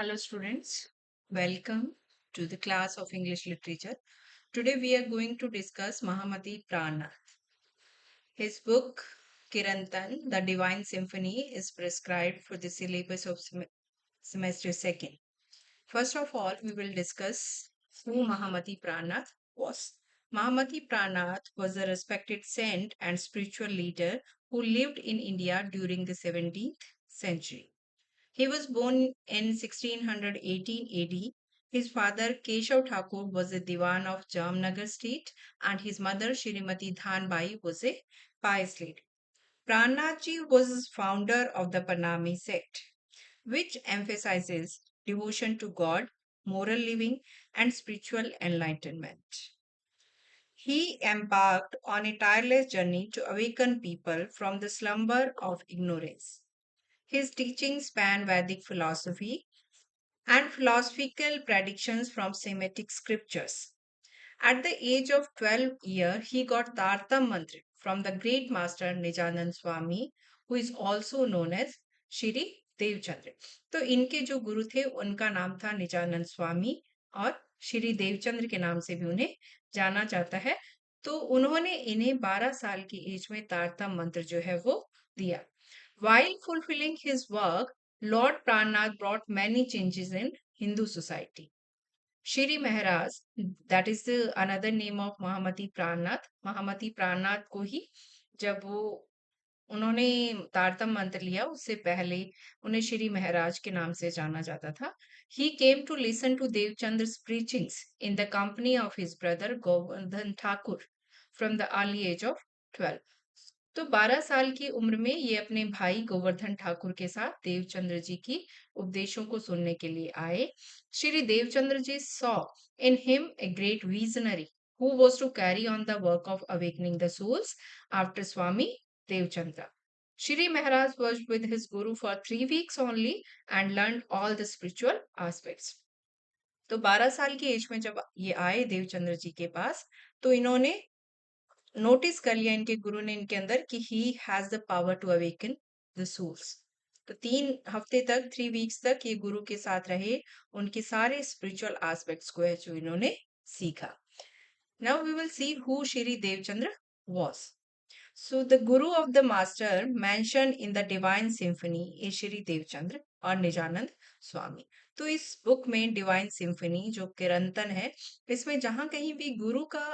Hello, students. Welcome to the class of English Literature. Today, we are going to discuss Mahamati Prana. His book, Kirantan, The Divine Symphony, is prescribed for the syllabus of semester second. First of all, we will discuss who Mahamati Pranath was. Mahamati Pranath was a respected saint and spiritual leader who lived in India during the 17th century. He was born in 1618 AD. His father Keshav Thakur was a Diwan of Jamnagar state and his mother Shrimati Dhanbai was a pious lady. Pranaji was founder of the Panami sect, which emphasizes devotion to God, moral living, and spiritual enlightenment. He embarked on a tireless journey to awaken people from the slumber of ignorance. His teachings span Vedic philosophy and philosophical predictions from Semitic scriptures. At the age of 12 years, he got Tartam Mantra from the great master Nijanand Swami, who is also known as Shri Devchandra. तो इनके जो गुरु थे उनका नाम था निजानंद स्वामी और श्री देवचंद्र के नाम से भी उन्हें जाना जाता है. तो उन्होंने इन्हें 12 साल की एज में तारतम मंत्र जो है वो दिया. While fulfilling his work, Lord Pranath brought many changes in Hindu society. Shri Maharaj, that is the another name of Mahamati Pranath. Mahamati Pranath को ही जब वो उन्होंने तारतम मंत्र लिया उससे पहले उन्हें श्री महाराज के नाम से जाना जाता था. He came to listen to Devchandra's preachings in the company of his brother Govardhan Thakur from the early age of 12. तो 12 साल की उम्र में ये अपने भाई गोवर्धन ठाकुर के साथ देवचंद्र जी की उपदेशों को सुनने के लिए आए. श्री देवचंद्र जी saw in him a great visionary who was to carry on the work of awakening the souls after Swami Devchandra. Shri Maharaj was with his guru for 3 weeks only and learned all the spiritual aspects. तो 12 साल की as में जब ये आए देवचंद्र जी के पास तो इन्होंने नोटिस कर लिया इनके गुरु ने इनके अंदर कि he has the power to awaken the souls. तो 3 हफ्ते तक 3 वीक्स तक ये गुरु के साथ रहे. उनके सारे स्पिरिचुअल एस्पेक्ट्स को है जो इन्होंने सीखा. Now we will see who Shri Devchandra was. So the guru of the master mentioned in the divine symphony is Shri Devchandra और निजानंद स्वामी. तो इस बुक में डिवाइन सिम्फनी जो किरंतन है इसमें जहां कहीं भी गुरु का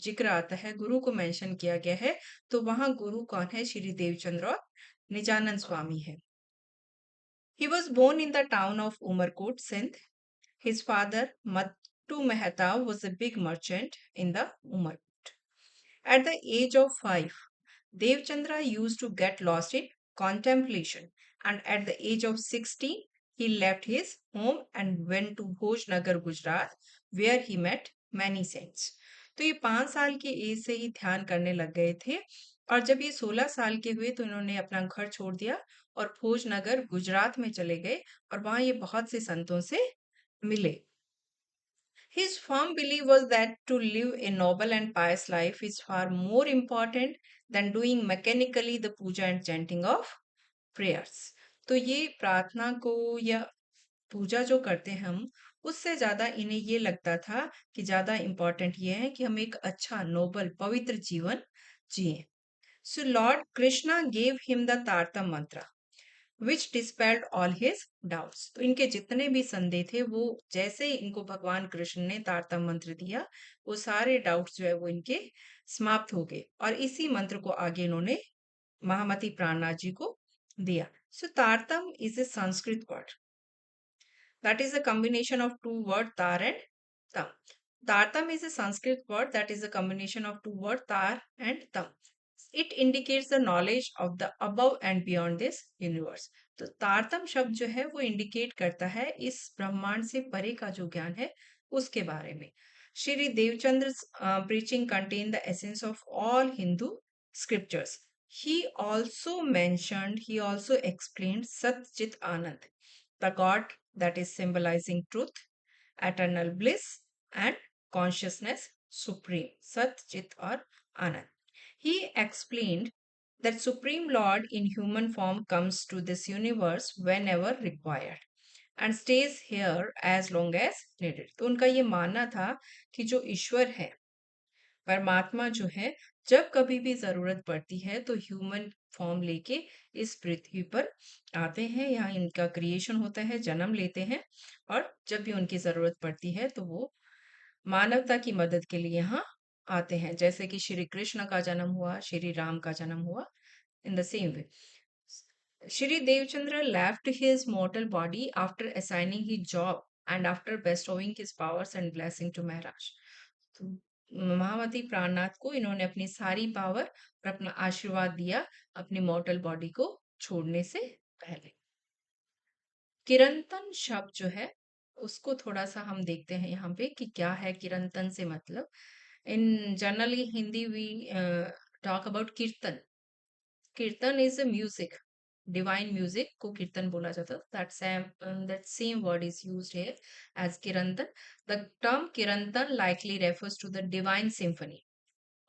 जिक्र आता है, गुरु को मेंशन किया गया है, तो वहां गुरु कौन है? श्री देवचंद्र और निजानंद स्वामी है. He was born in the town of Umarkot, Sindh. His father, Mattu Mehta, was a big merchant in the Umarkot. At the age of 5, Devchandra used to get lost in contemplation, and at the age of 16, he left his home and went to Bhojnagar, Gujarat, where he met many saints. तो ये 5 साल की as से ही ध्यान करने लग गए थे और जब ये 16 साल के हुए तो इन्होंने अपना घर छोड़ दिया और भोजनगर गुजरात में चले गए और वहां ये बहुत से संतों से मिले. His firm belief was that to live a noble and pious life is far more important than doing mechanically the puja and chanting of prayers. तो ये प्रार्थना को या पूजा जो करते हैं हम उससे ज्यादा इन्हें ये लगता था कि ज्यादा इम्पोर्टेंट ये है कि हम एक अच्छा नोबल पवित्र जीवन जिए. So Lord Krishna gave him the Tartam mantra which dispelled all his doubts. तो इनके जितने भी संदेह थे वो जैसे ही इनको भगवान कृष्ण ने तारतम मंत्र दिया वो सारे डाउट्स जो है वो इनके समाप्त हो गए और इसी मंत्र को आगे इन्होंने महामती प्राणनाथ जी को दिया. So Tartam is a Sanskrit word that is a combination of two words tar and tam. Tartam is a Sanskrit word that is a combination of two words tar and tam. It indicates the knowledge of the above and beyond this universe. तो तारतम शब्द जो है वो indicate करता है इस ब्रह्मांड से परे का जो ज्ञान है उसके बारे में. Shri Devchandra preaching contain the essence of all Hindu scriptures. He also explained Sat Chit Anand, the God that is symbolizing truth, eternal bliss, and consciousness supreme. Sat, Chit, or Anand. He explained that Supreme Lord in human form comes to this universe whenever required. And stays here as long as needed. तो उनका ये मानना था कि जो ईश्वर है, परमात्मा जो है, जब कभी भी जरूरत पड़ती है तो ह्यूमन फॉर्म लेके इस पृथ्वी पर आते हैं, यहाँ इनका क्रिएशन होता है, जन्म लेते हैं, और जब भी उनकी जरूरत पड़ती है तो वो मानवता की मदद के लिए यहाँ आते हैं। जैसे कि श्री कृष्ण का जन्म हुआ, श्री राम का जन्म हुआ, in the same way. Shri Devchandra left his mortal body after assigning his job and after bestowing his powers and blessing to Maharaj. तो महामती प्राणनाथ को इन्होंने अपनी सारी पावर और अपना आशीर्वाद दिया अपनी मॉर्टल बॉडी को छोड़ने से पहले। किरंतन शब्द जो है उसको थोड़ा सा हम देखते हैं यहाँ पे कि क्या है किरंतन से मतलब। In generally Hindi we talk about kirtan. Kirtan is a music, divine music को कीर्तन बोला जाता है। That same word is used here as Kirantan. The term Kirantan likely refers to the divine symphony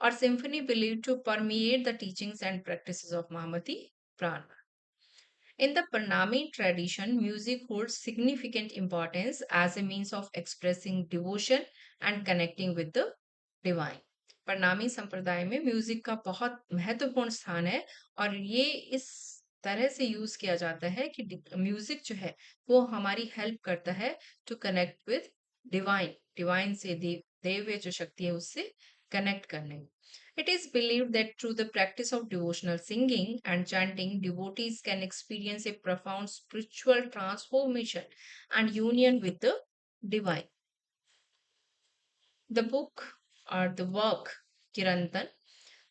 or symphony believed to permeate the teachings and practices of Mahamati Prana. In the Pranami tradition, music holds significant importance as a means of expressing devotion and connecting with the divine. प्रणामी संप्रदाय में music का बहुत महत्वपूर्ण स्थान है, और ये इस तरह से यूज किया जाता है कि म्यूजिक जो है वो हमारी हेल्प करता है to connect with divine, divine से देव जो शक्ति है उससे कनेक्ट करने में। It is believed that through the practice of devotional singing and chanting, devotees can experience a profound spiritual transformation and union with the divine. The book or the work Kirantan,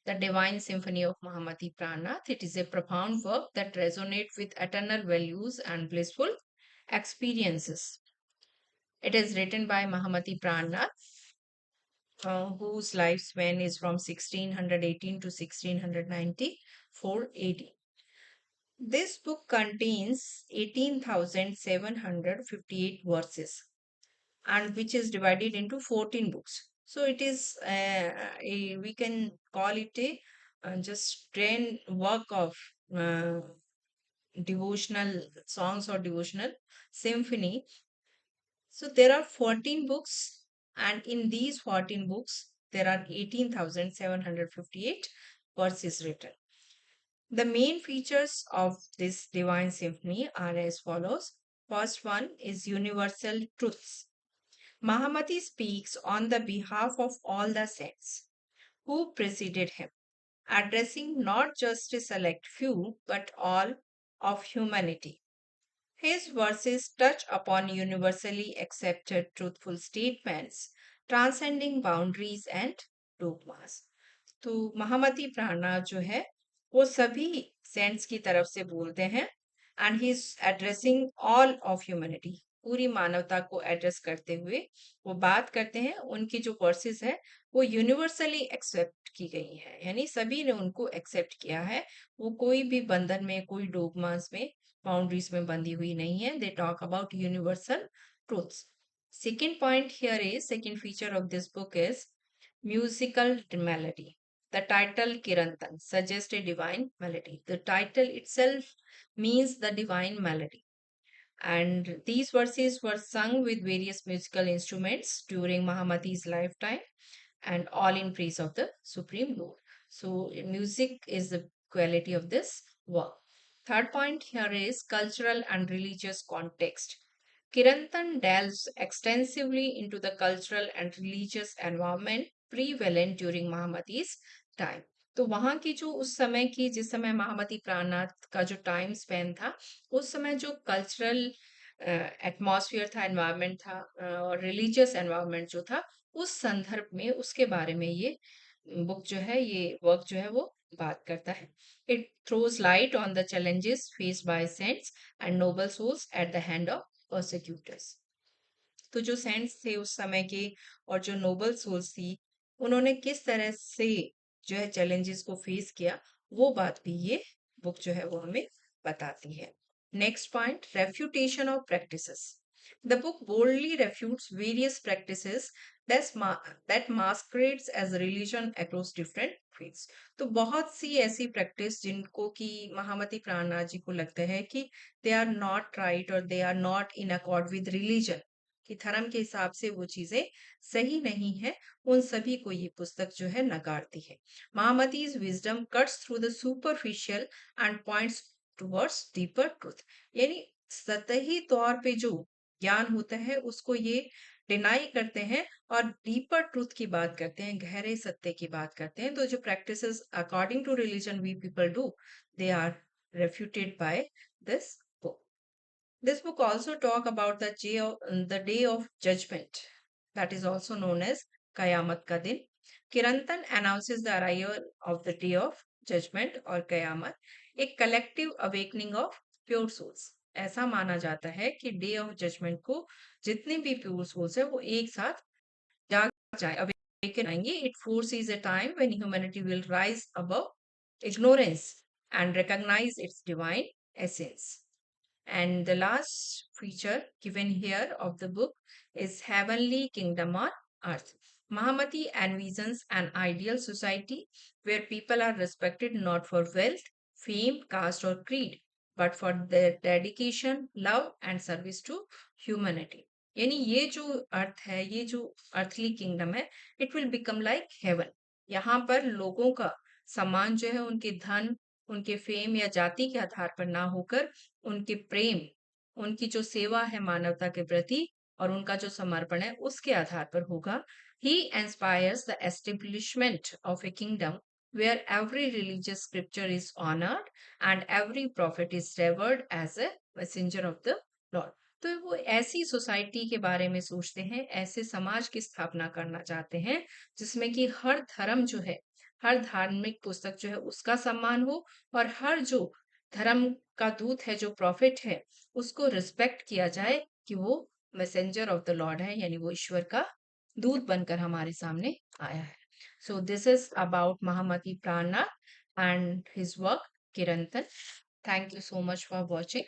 the Divine Symphony of Mahamati Pranath, it is a profound work that resonates with eternal values and blissful experiences. It is written by Mahamati Pranath, whose lifespan is from 1618 to 1694 AD. This book contains 18,758 verses and which is divided into 14 books. So it is we can call it a just 10 work of uh, devotional songs or devotional symphony. So there are 14 books, and in these 14 books there are 18,758 verses written. The main features of this divine symphony are as follows. First one is universal truths. Mahamati speaks on the behalf of all the saints who preceded him, addressing not just a select few but all of humanity. His verses touch upon universally accepted truthful statements, transcending boundaries and dogmas. तो महामती प्राणा जो है वो सभी cents की तरफ से बोलते हैं, and he is addressing all of humanity, पूरी मानवता को एड्रेस करते हुए वो बात करते हैं। उनकी जो वर्सेस है वो यूनिवर्सली एक्सेप्ट की गई है, यानी सभी ने उनको एक्सेप्ट किया है। वो कोई भी बंधन में, कोई डोगमास में, बाउंड्रीज में बंधी हुई नहीं है। They talk about universal truths. Second point here is, second feature of this book is musical melody. The title Kirantan suggests a divine melody. The title itself means the divine melody. And these verses were sung with various musical instruments during Mahamati's lifetime, and all in praise of the Supreme Lord. So, music is the quality of this work. Third point here is cultural and religious context. Kirantan delves extensively into the cultural and religious environment prevalent during Mahamati's time. तो वहाँ की जो उस समय की, जिस समय महामती प्राणनाथ का जो टाइम स्पेन था, उस समय जो कल्चरल एटमॉस्फेयर था, एनवायरनमेंट था, और रिलीजियस एनवायरनमेंट जो था, उस संदर्भ में उसके बारे में ये बुक जो है, ये वर्क जो है वो बात करता है। It throws light on the challenges faced by saints and noble souls at the hand of prosecutors. तो जो सेंट्स थे उस समय के और जो नोबल सोल्स थी, उन्होंने किस तरह से जो है चैलेंजेस को फेस किया, वो बात भी ये बुक जो है वो हमें बताती है। Next point, refutation of practices. The book boldly refutes various practices that masquerades as religion across different faiths. तो बहुत सी ऐसी प्रैक्टिस जिनको कि महामती प्राणनाथ जी को लगता है कि दे आर नॉट राइट और they are not in accord with religion, कि धर्म के हिसाब से वो चीजें सही नहीं है, उन सभी को ये पुस्तक जो है नकारती है. महामती's wisdom cuts through the superficial and points towards deeper truth. यानी सतही तौर पे जो ज्ञान होता है उसको ये डिनाई करते हैं और डीपर ट्रूथ की बात करते हैं, गहरे सत्य की बात करते हैं. तो जो practices according to religion we people do, they are refuted by this book. This book also talk about the day of judgment, that is also known as Kayamat ka din. Kirantan announces the arrival of the day of judgment or Kayamat, a collective awakening of pure souls. ऐसा माना जाता है कि day of judgement को जितने भी pure souls है वो एक साथ जाग जाए, अवेकन आएंगे. It force is a time when humanity will rise above ignorance and recognize its divine essence. And the last feature given here of the book is Heavenly Kingdom on Earth. Mahamati envisions an ideal society where people are respected not for wealth, fame, caste, or creed, but for their dedication, love, and service to humanity. यानी ये जो अर्थ है, ये जो earthly kingdom है, it will become like heaven. यहाँ पर लोगों का सम्मान जो है उनके धन, उनके फेम या जाति के आधार पर ना होकर उनके प्रेम, उनकी जो सेवा है मानवता के प्रति और उनका जो समर्पण है उसके आधार पर होगा. He inspires the establishment of a kingdom where every religious scripture is honored and every prophet is revered as a messenger of the Lord. तो वो ऐसी सोसाइटी के बारे में सोचते हैं, ऐसे समाज की स्थापना करना चाहते हैं जिसमें कि हर धर्म जो है, हर धार्मिक पुस्तक जो है उसका सम्मान हो और हर जो धर्म का दूत है, जो प्रॉफिट है, उसको रिस्पेक्ट किया जाए कि वो मैसेंजर ऑफ द लॉर्ड है, यानी वो ईश्वर का दूत बनकर हमारे सामने आया है. So this is about Mahamati Prannath and his work Kirantan. Thank you so much for watching.